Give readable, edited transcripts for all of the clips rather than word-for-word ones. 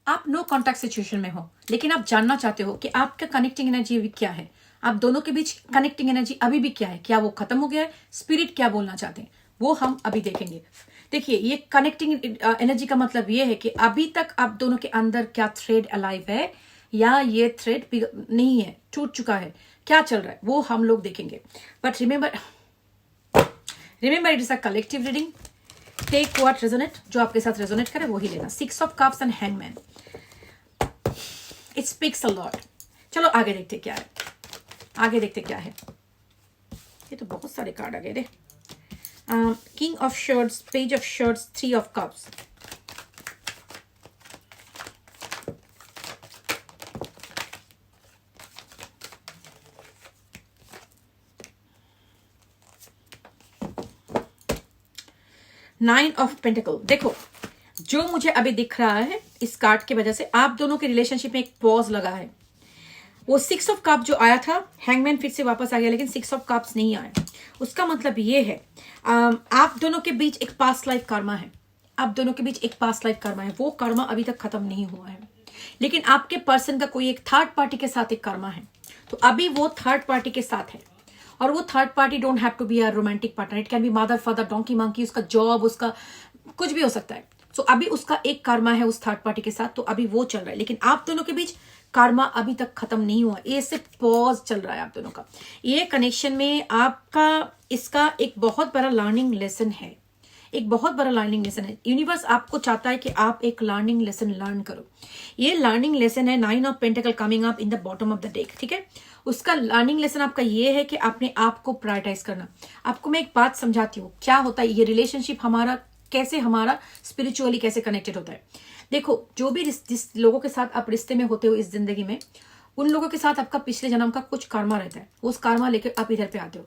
आप no contact situation में हो, लेकिन आप जानना चाहते हो कि आपका कनेक्टिंग एनर्जी अभी क्या है, आप दोनों के बीच कनेक्टिंग एनर्जी अभी भी क्या है, क्या वो खत्म हो गया है, स्पिरिट क्या बोलना चाहते हैं वो हम अभी देखेंगे। देखिए, ये कनेक्टिंग एनर्जी का मतलब ये है कि अभी तक आप दोनों के अंदर क्या थ्रेड अलाइव है या ये थ्रेड नहीं है, टूट चुका है, क्या चल रहा है वो हम लोग देखेंगे। But remember it is a collective reading. Take what resonate, जो आपके साथ रेजोनेट करे वही लेना। 6 of cups and hangman, it speaks a lot. चलो आगे देखते क्या है, आगे देखते क्या है। ये तो बहुत सारे कार्ड आ गए रे। King of shirts, page of shirts, 3 of cups. Nine of pentacle. देखो, जो मुझे अभी दिख रहा है इस कार्ड की वजह से आप दोनों के रिलेशनशिप में एक पॉज लगा है। वो 6 ऑफ कप जो आया था, हैंगमैन फिर से वापस आ गया, लेकिन 6 ऑफ कप्स नहीं आया। उसका मतलब ये है आप दोनों के बीच एक पास्ट लाइफ कर्मा है, आप दोनों के बीच एक पास्ट लाइफ कर्मा है। वो कर्मा अभी तक खत्म नहीं हुआ है, लेकिन आपके पर्सन का कोई एक थर्ड पार्टी के साथ एक कर्मा है। तो अभी वो थर्ड पार्टी के साथ है, और वो third party don't have to be a romantic partner, it can be mother, father, donkey, monkey, उसका जॉब, उसका कुछ भी हो सकता है। सो अभी उसका एक कर्मा है उस थर्ड पार्टी के साथ, तो अभी वो चल रहा है, लेकिन आप दोनों के बीच कर्मा अभी तक खत्म नहीं हुआ। ये सिर्फ पॉज चल रहा है आप दोनों का। ये कनेक्शन में आपका इसका एक बहुत बड़ा लर्निंग लेसन है, एक बहुत बड़ा लर्निंग लेसन है। यूनिवर्स आपको चाहता है कि आप एक लर्निंग लेसन लर्न करो। ये लर्निंग लेसन है 9 of pentacle coming up in the bottom of the deck, ठीक है। उसका लर्निंग लेसन आपका ये है कि अपने आप को प्रायोरिटाइज करना। आपको मैं एक बात समझाती हूँ, क्या होता है ये रिलेशनशिप हमारा, कैसे हमारा स्पिरिचुअली कैसे कनेक्टेड होता है। देखो, जो भी जिस लोगों के साथ आप रिश्ते में होते हो इस जिंदगी में, उन लोगों के साथ आपका पिछले जन्म का कुछ कर्मा रहता है। उस कर्मा लेकर आप इधर पे आते हो।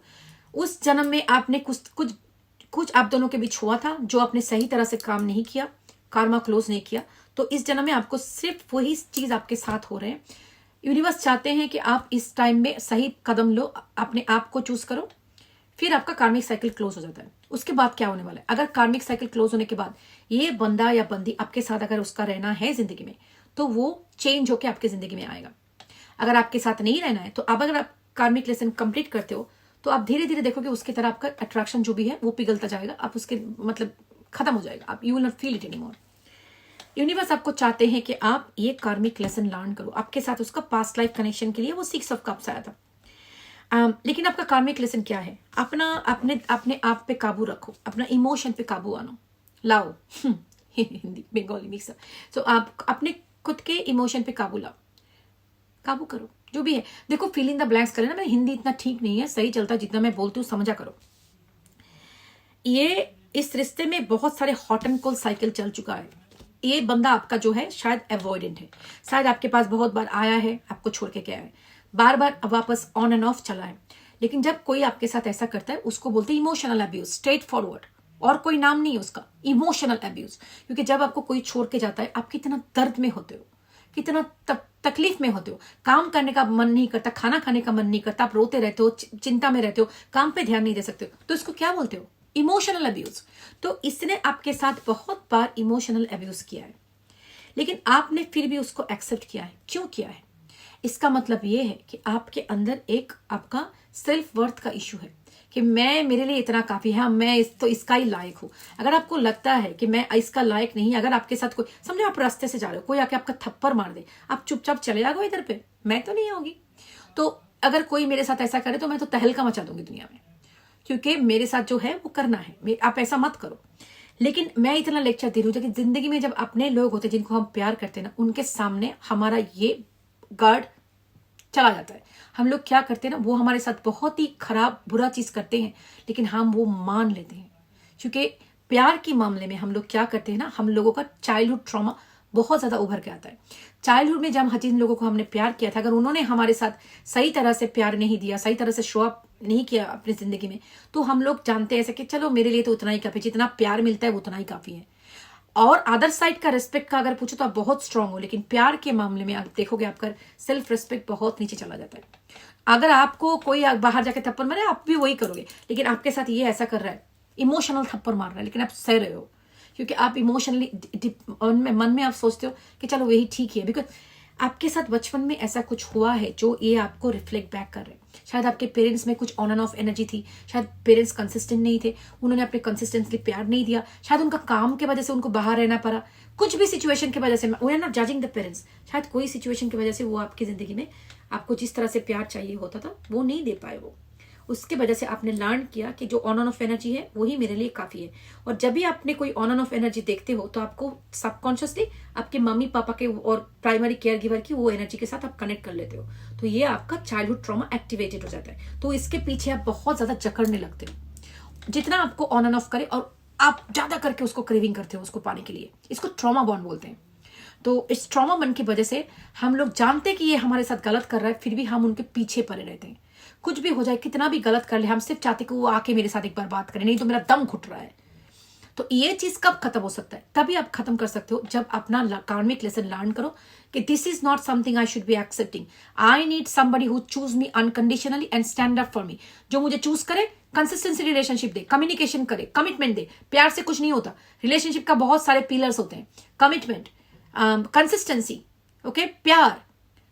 उस जन्म में आपने कुछ आप दोनों के बीच हुआ था जो आपने सही तरह से काम नहीं किया, कर्मा क्लोज नहीं किया। तो इस जन्म में आपको सिर्फ वही चीज आपके साथ हो रहे हैं। यूनिवर्स चाहते हैं कि आप इस टाइम में सही कदम लो, अपने आप को चूज करो, फिर आपका कार्मिक साइकिल क्लोज हो जाता है। उसके बाद क्या होने वाला है, अगर कार्मिक साइकिल क्लोज होने के बाद ये बंदा या बंदी आपके साथ अगर उसका रहना है जिंदगी में, तो वो चेंज होकर आपकी जिंदगी में आएगा। अगर आपके साथ नहीं रहना है, तो अब अगर आप कार्मिक लेसन कंप्लीट करते हो, तो आप धीरे धीरे देखोगे उसकी तरह आपका अट्रैक्शन जो भी है वो पिघलता जाएगा, आप उसके मतलब खत्म हो जाएगा, आप you will not feel it anymore. Universe आपको चाहते हैं कि आप ये कार्मिक लेसन लर्न करो। आपके साथ उसका पास्ट लाइफ कनेक्शन के लिए वो 6 ऑफ कप्स आया था। लेकिन आपका कार्मिक लेसन क्या है, अपने आप पे काबू रखो, अपना इमोशन पे काबू आनो लाओ। हिंदी बंगाली मिक्सर। सो आप अपने खुद के इमोशन पे काबू लाओ, काबू करो जो भी है। देखो, फिल इन द ब्लैंक्स करें ना, मैं हिंदी इतना ठीक नहीं है, सही चलता जितना मैं बोलती हूँ समझा करो। ये इस रिश्ते में बहुत सारे हॉट एंड कोल्ड साइकिल चल चुका है। ये बंदा आपका जो है शायद अवॉइडेंट है, शायद आपके पास बहुत बार आया है, आपको छोड़ के गया है, बार बार वापस ऑन एंड ऑफ चला है। लेकिन जब कोई आपके साथ ऐसा करता है उसको बोलते हैं इमोशनल अब्यूज, स्ट्रेट फॉरवर्ड, और कोई नाम नहीं है उसका, इमोशनल अब्यूज। क्योंकि जब आपको कोई छोड़ के जाता है, आप कितना दर्द में होते हो, कितना तकलीफ में होते हो, काम करने का मन नहीं करता, खाना खाने का मन नहीं करता, आप रोते रहते हो, चिंता में रहते हो, काम पे ध्यान नहीं दे सकते हो, तो इसको क्या बोलते हो, इमोशनल अब्यूज। तो इसने आपके साथ बहुत बार इमोशनल अब्यूज किया है, लेकिन आपने फिर भी उसको एक्सेप्ट किया है। क्यों किया है? इसका मतलब ये है कि आपके अंदर एक आपका सेल्फ वर्थ का इशू है कि मेरे लिए इतना काफी है, मैं इसका ही लायक हूं। अगर आपको लगता है कि मैं इसका लायक नहीं, अगर आपके साथ कोई, समझो आप रास्ते से जा रहे हो, कोई आके आपका थप्पड़ मार दे, आप चुपचाप चले जाओगे इधर पे, मैं तो नहीं होगी। तो अगर कोई मेरे साथ ऐसा करे तो मैं तो तहलका मचा दूंगी दुनिया में, क्योंकि मेरे साथ जो है वो करना है, आप ऐसा मत करो। लेकिन मैं इतना लेक्चर दे रही हूँ कि जिंदगी में जब अपने लोग होते हैं जिनको हम प्यार करते हैं ना, उनके सामने हमारा ये गार्ड चला जाता है। हम लोग क्या करते हैं ना, वो हमारे साथ बहुत ही खराब बुरा चीज करते हैं, लेकिन हम वो मान लेते हैं। क्योंकि प्यार के मामले में हम लोग क्या करते हैं ना, हम लोगों का चाइल्डहुड ट्रॉमा बहुत ज्यादा उभर के आता है। चाइल्डहुड में जब जिन लोगों को हमने प्यार किया था, अगर उन्होंने हमारे साथ सही तरह से प्यार नहीं दिया, सही तरह से शो अप नहीं किया अपनी जिंदगी में, तो हम लोग जानते हैं ऐसे कि चलो मेरे लिए तो उतना ही काफी, जितना प्यार मिलता है उतना ही काफी है। और अदर साइड का रिस्पेक्ट का अगर पूछो तो आप बहुत स्ट्रांग हो, लेकिन प्यार के मामले में आप देखोगे आपका सेल्फ रिस्पेक्ट बहुत नीचे चला जाता है। अगर आपको कोई बाहर जाके थप्पड़ मारे, आप भी वही करोगे, लेकिन आपके साथ ये ऐसा कर रहा है, इमोशनल थप्पड़ मार रहा है, लेकिन आप सह रहे हो क्योंकि आप इमोशनली मन में आप सोचते हो कि चलो वही ठीक है, बिकॉज आपके साथ बचपन में ऐसा कुछ हुआ है जो ये आपको रिफ्लेक्ट बैक कर रहे हैं। शायद आपके पेरेंट्स में कुछ ऑन एंड ऑफ एनर्जी थी, शायद पेरेंट्स कंसिस्टेंट नहीं थे, उन्होंने अपने कंसिस्टेंटली प्यार नहीं दिया, शायद उनका काम के वजह से उनको बाहर रहना पड़ा, कुछ भी सिचुएशन की वजह से, we are not judging the parents, शायद कोई सिचुएशन की वजह से वो आपकी जिंदगी में आपको जिस तरह से प्यार चाहिए होता था वो नहीं दे पाए। वो उसके वजह से आपने लर्न किया कि जो ऑन एंड ऑफ एनर्जी है वही मेरे लिए काफी है। और जब भी आपने कोई ऑन एंड ऑफ एनर्जी देखते हो तो आपको सबकॉन्शियसली आपके मम्मी पापा के और प्राइमरी केयर गिवर की वो एनर्जी के साथ आप कनेक्ट कर लेते हो, तो ये आपका चाइल्डहुड ट्रॉमा एक्टिवेटेड हो जाता है। तो इसके पीछे आप बहुत ज्यादा जकड़ने लगते हो, जितना आपको ऑन एंड ऑफ करे और आप ज्यादा करके उसको क्रेविंग करते हो उसको पाने के लिए, इसको ट्रॉमा बॉन्ड बोलते हैं। तो इस ट्रॉमा बॉन्ड की वजह से हम लोग जानते हैं कि ये हमारे साथ गलत कर रहा है, फिर भी हम उनके पीछे पड़े रहते हैं। कुछ भी हो जाए, कितना भी गलत कर ले, हम सिर्फ चाहते कि वो आके मेरे साथ एक बार बात करे, नहीं तो मेरा दम घुट रहा है। तो ये चीज कब खत्म हो सकता है? तभी आप खत्म कर सकते हो जब अपना कार्मिक लेसन लर्न करो कि this is not something I should be accepting, I need somebody who choose me unconditionally and stand up for me, जो मुझे चूज करे, कंसिस्टेंसी रिलेशनशिप दे, कम्युनिकेशन करे, कमिटमेंट दे। प्यार से कुछ नहीं होता, रिलेशनशिप का बहुत सारे पिलर्स होते हैं, कमिटमेंट, कंसिस्टेंसी, ओके, प्यार,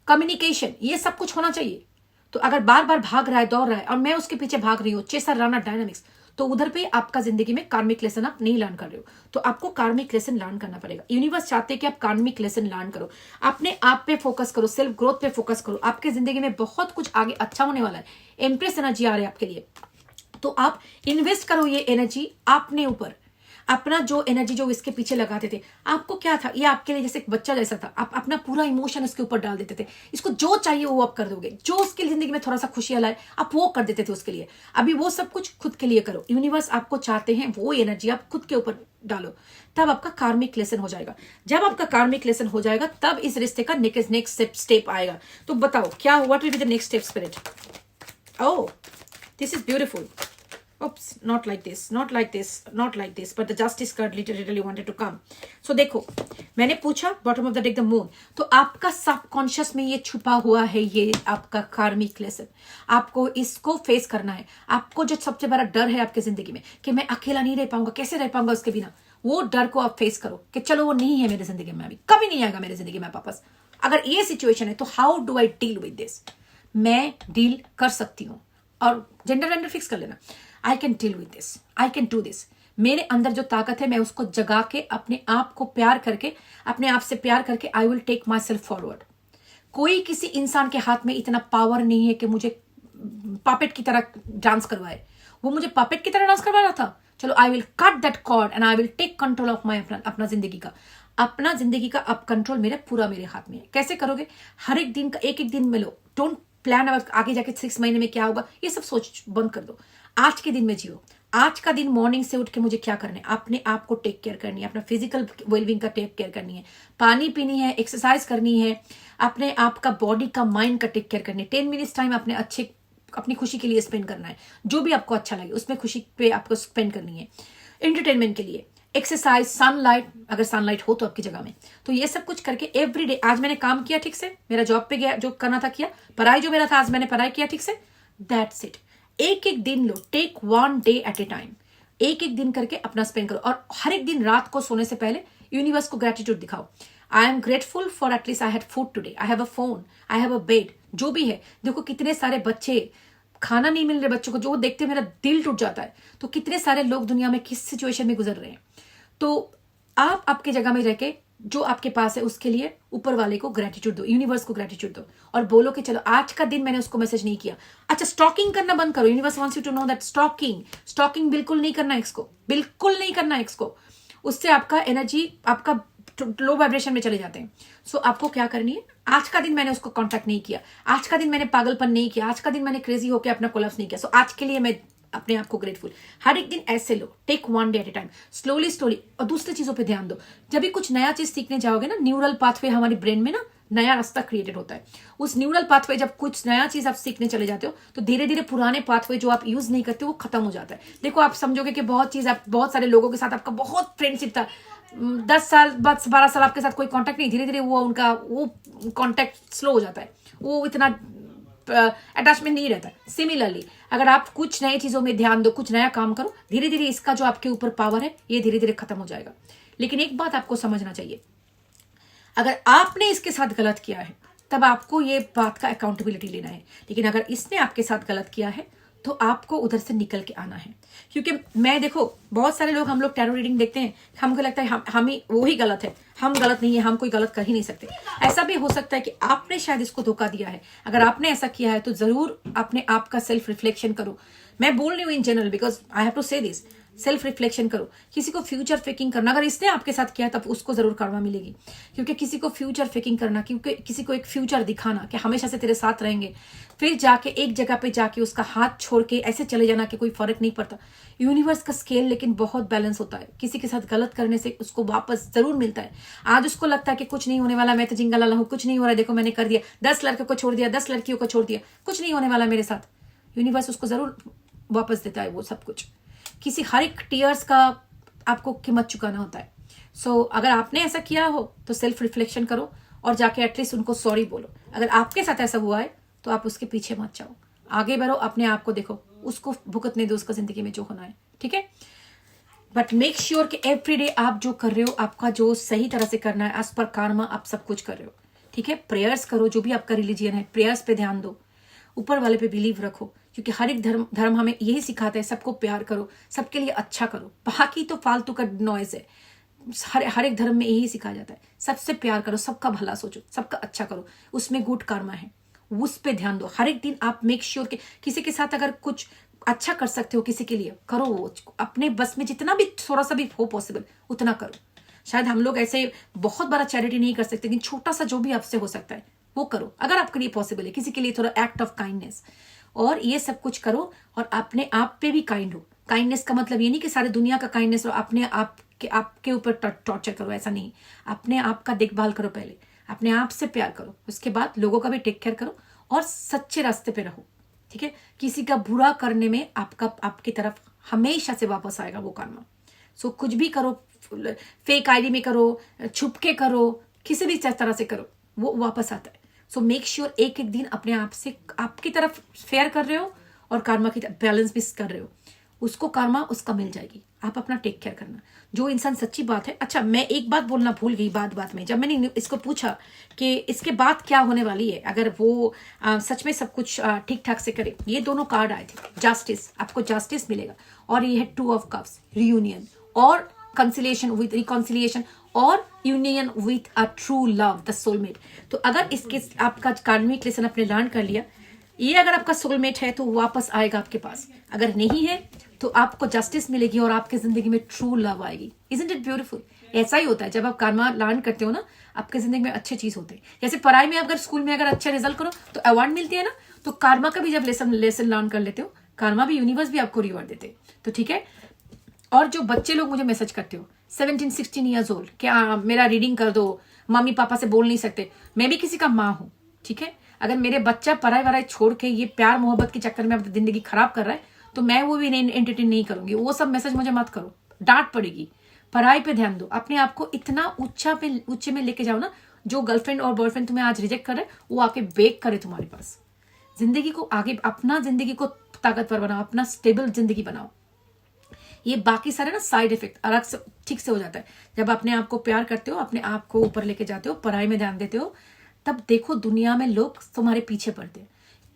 कम्युनिकेशन, ये सब कुछ होना चाहिए। तो अगर बार बार भाग रहा है, दौड़ रहा है और मैं उसके पीछे भाग रही हूँ, चेसर रनर डायनामिक्स, तो उधर पे आपका जिंदगी में कार्मिक लेसन आप नहीं लर्न कर रहे हो। तो आपको कार्मिक लेसन लर्न करना पड़ेगा। यूनिवर्स चाहते हैं कि आप कार्मिक लेसन लर्न करो, अपने आप पे फोकस करो, सेल्फ ग्रोथ पे फोकस करो। आपके जिंदगी में बहुत कुछ आगे अच्छा होने वाला है, एम्प्रेस एनर्जी आ रही है आपके लिए। तो आप इन्वेस्ट करो ये एनर्जी अपने ऊपर, अपना जो एनर्जी जो इसके पीछे लगाते थे। आपको क्या था, ये आपके लिए जैसे एक बच्चा जैसा था, आप अपना पूरा इमोशन इसके ऊपर डाल देते थे, इसको जो चाहिए वो आप कर दोगे, जो उसके जिंदगी में थोड़ा सा खुशियां लाए आप वो कर देते थे उसके लिए। अभी वो सब कुछ खुद के लिए करो। यूनिवर्स आपको चाहते हैं वो एनर्जी आप खुद के ऊपर डालो, तब आपका कार्मिक लेसन हो जाएगा। जब आपका कार्मिक लेसन हो जाएगा तब इस रिश्ते का नेक्स्ट स्टेप आएगा। तो बताओ क्या, what will be the next step spirit? Oh, this is beautiful. Oops, not like this, not like this, not like this, but the justice card literally wanted to come. So देखो, मैंने पूछा bottom of the deck the moon, तो आपका subconscious में ये छुपा हुआ है, ये आपका कार्मिक लेसन। आपको इसको फेस करना है। आपको जो सबसे बड़ा डर है आपकी जिंदगी में कि मैं अकेला नहीं रह पाऊंगा, कैसे रह पाऊंगा उसके बिना, वो डर को आप फेस करो कि चलो वो नहीं है मेरी जिंदगी में, अभी कभी नहीं आएगा मेरी जिंदगी में वापस। अगर ये सिचुएशन है तो how do I deal with this? मैं डील कर सकती हूँ, और जेंडर फिक्स कर लेना, I can deal with this, I can do this. मेरे अंदर जो ताकत है मैं उसको जगा के अपने आप को प्यार करके, अपने आप से प्यार करके I will take myself forward. कोई किसी इंसान के हाथ में इतना पावर नहीं है कि मुझे पापेट की तरह डांस करवाए। वो मुझे पापेट की तरह डांस करवा रहा था, चलो I will cut that cord and I will take control of my अपना जिंदगी का, अपना जिंदगी का अब कंट्रोल मेरे हाथ में है। कैसे करोगे? हर एक दिन का एक दिन में लो। डोंट प्लान आगे जाके 6 महीने में क्या होगा, ये सब सोच बंद कर दो। आज के दिन में जियो। आज का दिन मॉर्निंग से उठ के मुझे क्या करना है, अपने आप को टेक केयर करनी है, अपना फिजिकल वेलबींग का टेक केयर करनी है, पानी पीनी है, एक्सरसाइज करनी है, अपने आप का बॉडी का माइंड का टेक केयर करनी है। 10 मिनट्स टाइम अपनी खुशी के लिए स्पेंड करना है, जो भी आपको अच्छा लगे उसमें खुशी पे आपको स्पेंड करनी है। एंटरटेनमेंट के लिए एक्सरसाइज, सनलाइट, अगर सनलाइट हो तो आपकी जगह में, तो ये सब कुछ करके एवरीडे। आज मैंने काम किया ठीक से, मेरा जॉब पे गया, जो करना था किया, पढ़ाई जो मेरा था आज मैंने पढ़ाई किया ठीक से, दैट्स इट। एक दिन लो, take 1 day at a time. एक दिन करके अपना स्पेंड करो, और हर एक दिन रात को सोने से पहले यूनिवर्स को ग्रेटिट्यूड दिखाओ। I am grateful for at least I had food today, I have a phone, I have a bed, जो भी है। देखो कितने सारे बच्चे, खाना नहीं मिल रहे बच्चों को, जो देखते मेरा दिल टूट जाता है। तो कितने सारे लोग दुनिया में किस सिचुएशन में गुजर रहे हैं। तो आप आपके जगह में रह के जो आपके पास है उसके लिए ऊपर वाले को ग्रेटिट्यूड दो, यूनिवर्स को ग्रेटिट्यूड दो, और बोलो कि चलो आज का दिन मैंने उसको मैसेज नहीं किया। अच्छा, स्टॉकिंग करना बंद करो। Universe wants you to know that stalking बिल्कुल नहीं करना एक्स को, बिल्कुल नहीं करना एक्स को। उससे आपका एनर्जी, आपका लो वाइब्रेशन में चले जाते हैं। सो आपको क्या करनी है, आज का दिन मैंने उसको कांटेक्ट नहीं किया, आज का दिन मैंने पागलपन नहीं किया, आज का दिन मैंने क्रेजी होकर अपना कोलैप्स नहीं किया। सो आज के लिए मैं अपने आप को ग्रेटफुल। हर एक दिन ऐसे लो, take 1 day at a time, slowly. और दूसरी चीजों पे ध्यान दो। जब भी कुछ नया चीज सीखने जाओगे ना, न्यूरल पाथवे हमारे ब्रेन में ना नया रास्ता क्रिएटेड होता है। उस न्यूरल पाथवे, जब कुछ नया चीज आप सीखने चले जाते हो तो धीरे धीरे पुराने पाथवे जो आप यूज नहीं करते वो खत्म हो जाता है। देखो, आप समझोगे कि बहुत सारे लोगों के साथ आपका बहुत फ्रेंडशिप था, 10 साल 12 साल आपके साथ कोई कांटेक्ट नहीं, धीरे धीरे वो कॉन्टेक्ट स्लो हो जाता है, वो इतना अटैचमेंट नहीं रहता। सिमिलरली अगर आप कुछ नई चीजों में ध्यान दो, कुछ नया काम करो, धीरे धीरे इसका जो आपके ऊपर पावर है ये धीरे धीरे खत्म हो जाएगा। लेकिन एक बात आपको समझना चाहिए, अगर आपने इसके साथ गलत किया है तब आपको ये बात का अकाउंटेबिलिटी लेना है। लेकिन अगर इसने आपके साथ गलत किया है तो आपको उधर से निकल के आना है। क्योंकि मैं देखो बहुत सारे लोग, हम लोग टैरो रीडिंग देखते हैं, हमको लगता है हम ही वो ही गलत है, हम गलत नहीं है, हम कोई गलत कर ही नहीं सकते। ऐसा भी हो सकता है कि आपने शायद इसको धोखा दिया है। अगर आपने ऐसा किया है तो जरूर अपने आप का सेल्फ रिफ्लेक्शन करो। मैं बोल रही हूँ in general because I have to say this. Self reflection करो। किसी को फ्यूचर फेकिंग करना, अगर इसने आपके साथ किया तब उसको जरूर कर्मा मिलेगी। क्योंकि किसी को फ्यूचर फेकिंग करना, क्योंकि किसी को एक फ्यूचर दिखाना कि हमेशा से तेरे साथ रहेंगे, फिर जाके एक जगह पे जाके उसका हाथ छोड़ के ऐसे चले जाना कि कोई फर्क नहीं पड़ता। यूनिवर्स का स्केल लेकिन बहुत बैलेंस होता है। किसी के साथ गलत करने से उसको वापस जरूर मिलता है। आज उसको लगता है कि कुछ नहीं होने वाला, मैं तो जिंगा लाला हूँ, कुछ नहीं हो रहा है, देखो मैंने कर दिया, 10 लड़कों को छोड़ दिया, 10 लड़कियों को छोड़ दिया, कुछ नहीं होने वाला मेरे साथ। यूनिवर्स उसको जरूर वापस देता है वो सब कुछ। किसी हर एक टीयर्स का आपको कीमत चुकाना होता है। सो अगर आपने ऐसा किया हो तो सेल्फ रिफ्लेक्शन करो और जाके एटलीस्ट उनको सॉरी बोलो। अगर आपके साथ ऐसा हुआ है तो आप उसके पीछे मत जाओ, आगे बढ़ो, अपने आप को देखो, उसको भुगतने दो उसका जिंदगी में जो होना है, ठीक है। बट मेक श्योर कि एवरीडे आप जो कर रहे हो आपका जो सही तरह से करना है, एज पर कार्मा आप सब कुछ कर रहे हो, ठीक है। प्रेयर्स करो, जो भी आपका रिलीजियन है प्रेयर्स पे ध्यान दो, ऊपर वाले पे बिलीव रखो, क्योंकि हर एक धर्म हमें यही सिखाता है, सबको प्यार करो, सबके लिए अच्छा करो। बाकी तो फालतू का नॉइज है, हर एक धर्म में यही सिखाया जाता है, सबसे प्यार करो, सबका भला सोचो, सबका अच्छा करो, उसमें गुड कर्मा है, उस पे ध्यान दो। हर एक दिन आप मेक श्योर कि किसी के साथ अगर कुछ अच्छा कर सकते हो किसी के लिए करो, अपने बस में जितना भी थोड़ा सा भी हो पॉसिबल उतना करो। शायद हम लोग ऐसे बहुत बड़ा चैरिटी नहीं कर सकते, लेकिन छोटा सा जो भी आपसे हो सकता है वो करो, अगर आपके लिए पॉसिबल है। किसी के लिए थोड़ा एक्ट ऑफ काइंडनेस, और ये सब कुछ करो। और अपने आप पे भी काइंड हो। काइंडनेस का मतलब ये नहीं कि सारे दुनिया का काइंडनेस हो, अपने आप के आपके ऊपर टॉर्चर करो, ऐसा नहीं। अपने आप का देखभाल करो, पहले अपने आप से प्यार करो, उसके बाद लोगों का भी टेक केयर करो, और सच्चे रास्ते पे रहो, ठीक है। किसी का बुरा करने में आपकी तरफ हमेशा से वापस आएगा वो कर्मा। सो कुछ भी करो, फेक आईडी में करो, छुप के करो, किसी भी तरह से करो, वो वापस आता है। सो मेक श्योर एक एक दिन अपने आप से आपकी तरफ फेयर कर रहे हो और कर्मा की बैलेंस भी कर रहे हो, उसको कर्मा उसका मिल जाएगी। आप अपना टेक केयर करना। जो इंसान सच्ची बात है। अच्छा, मैं एक बात बोलना भूल गई बात में, जब मैंने इसको पूछा कि इसके बाद क्या होने वाली है अगर वो सच में सब कुछ ठीक ठाक से करे, ये दोनों कार्ड आए थे, जस्टिस, आपको जस्टिस मिलेगा, और ये है 2 ऑफ कप्स, रियूनियन और कंसिलिएशन विद रिकॉन्सिलिएशन, और union with a true love, the soulmate. तो अगर इसके आपका कार्मिक लेसन आपने लर्न कर लिया, ये अगर आपका सोलमेट है तो वापस आएगा आपके पास, अगर नहीं है तो आपको जस्टिस मिलेगी और आपकी जिंदगी में ट्रू लव आएगी। Isn't it beautiful? ऐसा ही होता है जब आप कर्मा लर्न करते हो ना, आपके जिंदगी में अच्छे चीज होते हैं। जैसे पढ़ाई में अगर स्कूल में अगर अच्छे रिजल्ट करो तो अवार्ड मिलती है ना, तो कर्मा का भी जब लेसन लर्न कर लेते हो, कर्मा भी, यूनिवर्स भी आपको रिवॉर्ड देते हैं। तो ठीक है। और जो बच्चे लोग मुझे मैसेज करते हो 17-16 ईयर्स ओल्ड, क्या मेरा रीडिंग कर दो, मम्मी पापा से बोल नहीं सकते, मैं भी किसी का माँ हूँ, ठीक है। अगर मेरे बच्चा पढ़ाई वढ़ाई छोड़ के ये प्यार मोहब्बत के चक्कर में अपनी जिंदगी खराब कर रहा है तो मैं वो भी एंटरटेन नहीं करूंगी। वो सब मैसेज मुझे मत करो, डांट पड़ेगी। पढ़ाई पे ध्यान दो, अपने आप को इतना ऊंचे में लेके जाओ ना, जो गर्लफ्रेंड और बॉयफ्रेंड तुम्हें आज रिजेक्ट कर रहे वो आके बेक करे तुम्हारे पास। जिंदगी को आगे, अपना जिंदगी को ताकतवर बनाओ, अपना स्टेबल जिंदगी बनाओ। ये बाकी सारे ना साइड इफेक्ट अलग से ठीक से हो जाता है जब अपने आप को प्यार करते हो, अपने आप को ऊपर लेके जाते हो, पढ़ाई में ध्यान देते हो, तब देखो दुनिया में लोग तुम्हारे पीछे पड़ते हैं।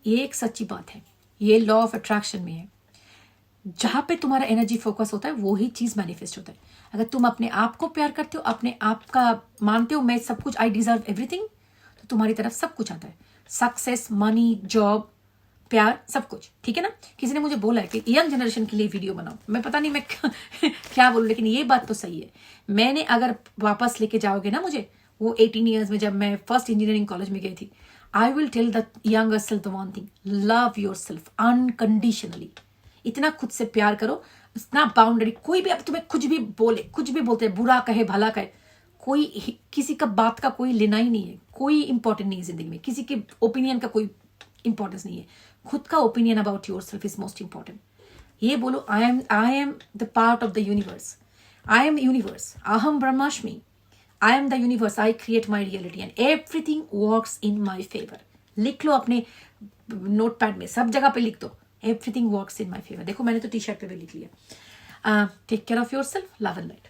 ये एक सच्ची बात है, ये लॉ ऑफ अट्रैक्शन में है। जहां पे तुम्हारा एनर्जी फोकस होता है वो ही चीज मैनिफेस्ट होता है। अगर तुम अपने आप को प्यार करते हो, अपने आप का मानते हो मैं सब कुछ, आई डिजर्व एवरीथिंग, तो तुम्हारी तरफ सब कुछ आता है, सक्सेस, मनी, जॉब, प्यार, सब कुछ, ठीक है ना। किसी ने मुझे बोला है कि यंग जनरेशन के लिए वीडियो बनाओ, मैं पता नहीं मैं क्या बोलूं, लेकिन ये बात तो सही है। मैंने अगर वापस लेके जाओगे ना मुझे वो 18 ईयर्स में, जब मैं फर्स्ट इंजीनियरिंग कॉलेज में गई थी, I will tell the younger self the one thing, love yourself unconditionally. इतना खुद से प्यार करो, इतना बाउंड्री, कोई भी अब तुम्हें कुछ भी बोले, कुछ भी बोलते हैं, बुरा कहे भला कहे, कोई किसी का बात का कोई लेना ही नहीं है, कोई इंपॉर्टेंट नहीं है जिंदगी में, किसी के ओपिनियन का कोई इंपॉर्टेंस नहीं है। खुद का opinion about your self is most important. ये बोलो, I am the part of the universe, I am universe, अहम ब्रह्मास्मि, I am the universe, I create my reality and everything works in my favor. लिख लो अपने note pad में, सब जगह पे लिख दो, everything works in my favour. देखो मैंने तो टी शर्ट पे भी लिख लिया। Take care of yourself, love and light.